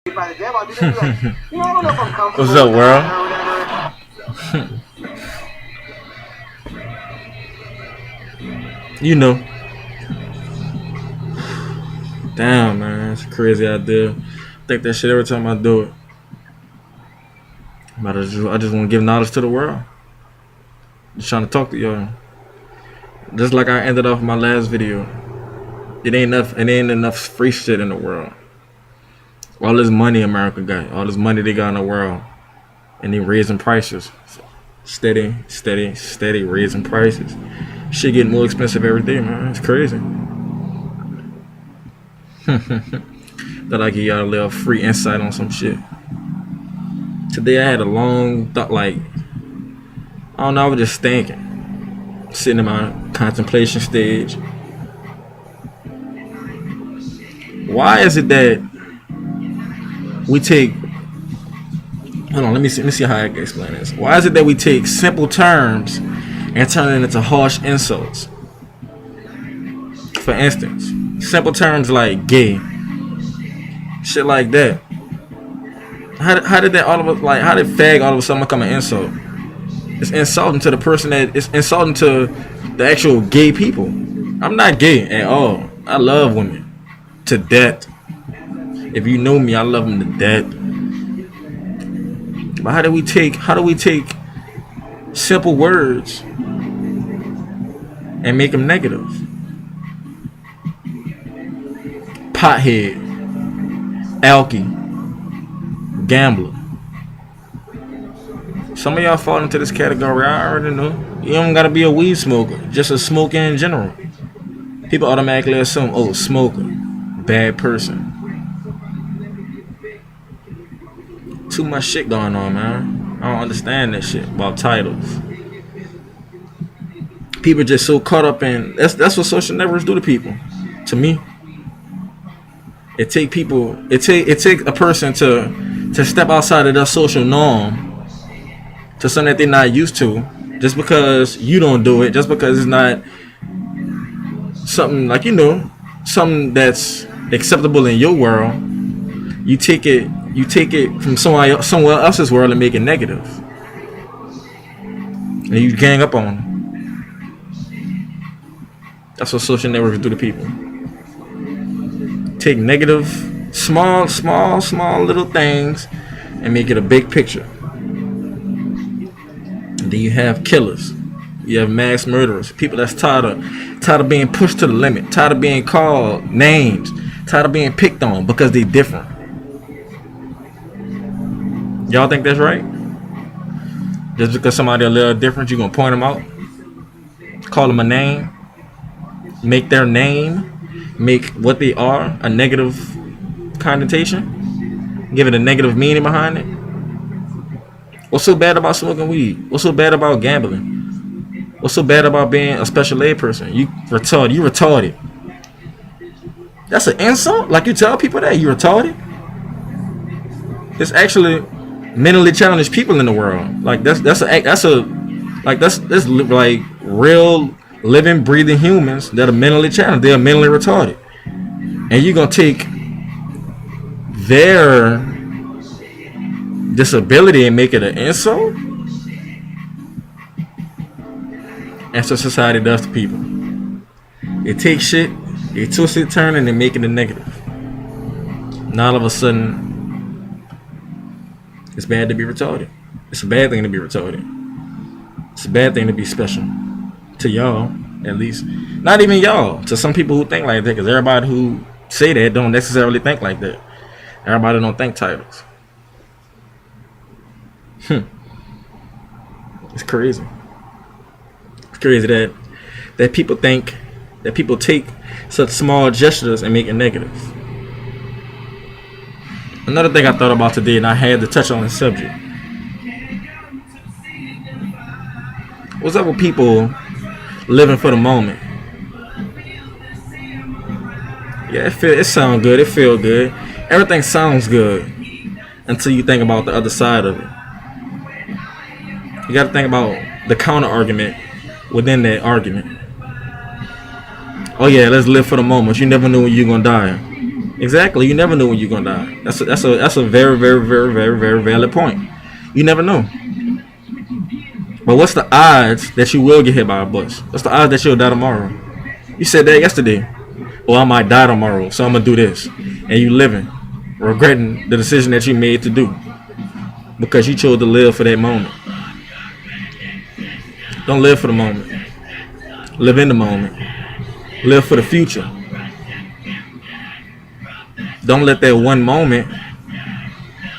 What's up, world? You know. Damn, man, it's a crazy idea. I think that shit every time I do it. I just want to give knowledge to the world. Just trying to talk to y'all. Just like I ended off my last video. It ain't enough free shit in the world. All this money America got, all this money they got in the world, and they raising prices. Steady raising prices. Shit getting more expensive every day, man. It's crazy. That I give y'all a little free insight on some shit. Today I had a long thought, like, I don't know, I was just thinking. Sitting in my contemplation stage. Why is it that we take, hold on, let me see how I can explain this. Why is it that we take simple terms and turn it into harsh insults? For instance, simple terms like gay, shit like that. How did that all of a, like, how did fag all of a sudden become an insult? It's insulting to the person that, it's insulting to the actual gay people. I'm not gay at all. I love women to death. If you know me, I love them to death. But how do we take simple words and make them negative? Pothead, alky, gambler. Some of y'all fall into this category. I already know. You don't gotta be a weed smoker, just a smoker in general. People automatically assume, oh, smoker, bad person. Too much shit going on, man. I don't understand that shit about titles. People just so caught up in, that's what social networks do to people. To me, it take a person to step outside of their social norm to something that they're not used to, just because you don't do it, just because it's not something like, you know, something that's acceptable in your world. You take it from somewhere else's world and make it negative, and you gang up on them. That's what social networks do to people. Take negative, small little things and make it a big picture. And then you have killers, you have mass murderers, people that's tired of being pushed to the limit, tired of being called names, tired of being picked on because they different. Y'all think that's right? Just because somebody a little different, you gonna point them out, call them a name, make their name, make what they are a negative connotation, give it a negative meaning behind it? What's so bad about smoking weed? What's so bad about gambling? What's so bad about being a special ed person? You retarded. That's an insult? Like, you tell people that you retarded? It's actually mentally challenged people in the world. Like, that's like real living, breathing humans that are mentally challenged. They're mentally retarded, and you're gonna take their disability and make it an insult? That's what society does to people. It takes shit, they twist it, turn it, and they make it a negative. Now all of a sudden, it's bad to be retarded. It's a bad thing to be retarded. It's a bad thing to be special. To y'all, at least. Not even y'all. To some people who think like that, because everybody who say that don't necessarily think like that. Everybody don't think titles. It's crazy. It's crazy that people think, that people take such small gestures and make it negative. Another thing I thought about today, and I had to touch on the subject. What's up with people living for the moment? Yeah, it sounds good. It feels good. Everything sounds good until you think about the other side of it. You got to think about the counter argument within that argument. Oh yeah, let's live for the moment. You never know when you're gonna die. Exactly. You never know when you're gonna die. That's a very, very, very, very, very valid point. You never know. But what's the odds that you will get hit by a bus? What's the odds that you'll die tomorrow? You said that yesterday. Well, I might die tomorrow, so I'm gonna do this. And you living, regretting the decision that you made to do because you chose to live for that moment. Don't live for the moment. Live in the moment. Live for the future. Don't let that one moment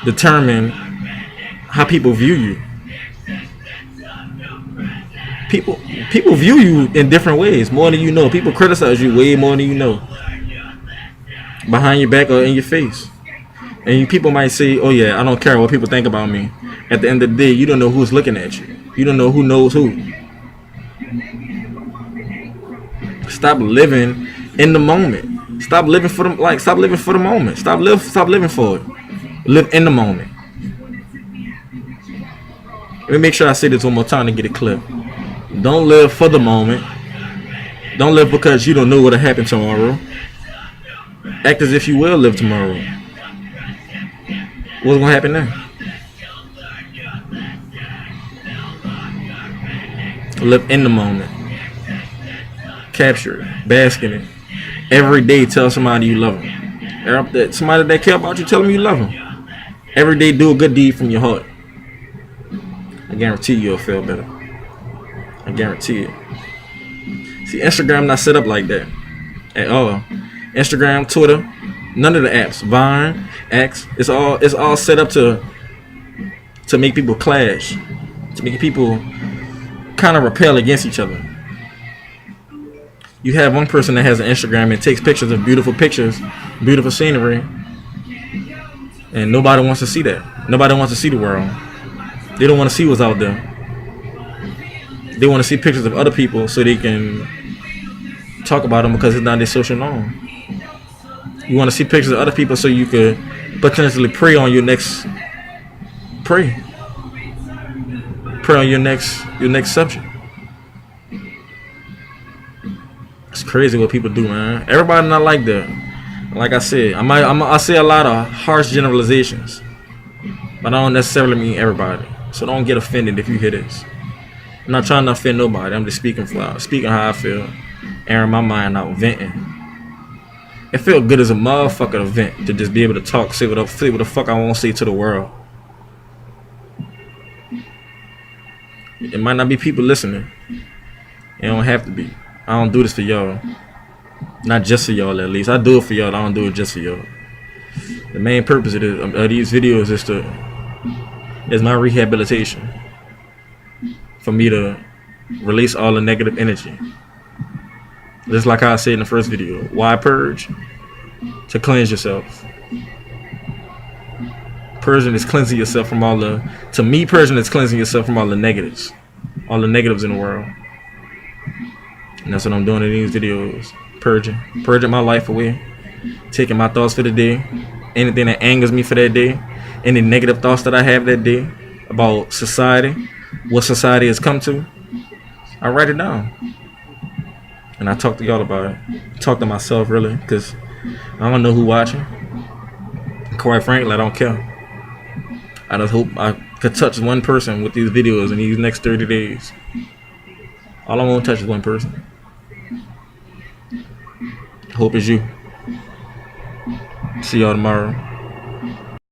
determine how people view you. People view you in different ways, more than you know. People criticize you way more than you know, behind your back or in your face. And people might say, "Oh yeah, I don't care what people think about me." At the end of the day, you don't know who's looking at you. You don't know who knows who. Stop living in the moment. Stop living for the Stop living for the moment. Stop living for it. Live in the moment. Let me make sure I say this one more time to get it clear. Don't live for the moment. Don't live because you don't know what'll happen tomorrow. Act as if you will live tomorrow. What's gonna happen then? Live in the moment. Capture it. Bask in it. Every day tell somebody you love them. Somebody that care about you, tell them you love them. Every day do a good deed from your heart. I guarantee you'll feel better. I guarantee it. See, Instagram not set up like that at all. Instagram, Twitter, none of the apps, Vine, X, it's all set up to make people clash, to make people kind of repel against each other. You have one person that has an Instagram and takes pictures of beautiful pictures, beautiful scenery, and nobody wants to see that. Nobody wants to see the world. They don't want to see what's out there. They want to see pictures of other people so they can talk about them because it's not their social norm. You want to see pictures of other people so you could potentially prey on your next prey. Prey on your next subject. It's crazy what people do, man. Everybody not like that. Like I said, I say a lot of harsh generalizations, but I don't necessarily mean everybody. So don't get offended if you hear this. I'm not trying to offend nobody. I'm just speaking how I feel, airing my mind out, venting. It feels good as a motherfucker to vent, to just be able to talk, say what the fuck I want to say to the world. It might not be people listening. It don't have to be. I don't do this for y'all. Not just for y'all, at least. I do it for y'all. I don't do it just for y'all. The main purpose of these videos is my rehabilitation. For me to release all the negative energy. Just like I said in the first video. Why purge? To cleanse yourself. Purging is cleansing yourself from all the... To me, purging is cleansing yourself from all the negatives. All the negatives in the world. And that's what I'm doing in these videos. Purging. Purging my life away. Taking my thoughts for the day. Anything that angers me for that day. Any negative thoughts that I have that day. About society. What society has come to. I write it down. And I talk to y'all about it. Talk to myself, really. Because I don't know who watching. Quite frankly, I don't care. I just hope I could touch one person with these videos in these next 30 days. All I want to touch is one person. Hope is you. See y'all tomorrow.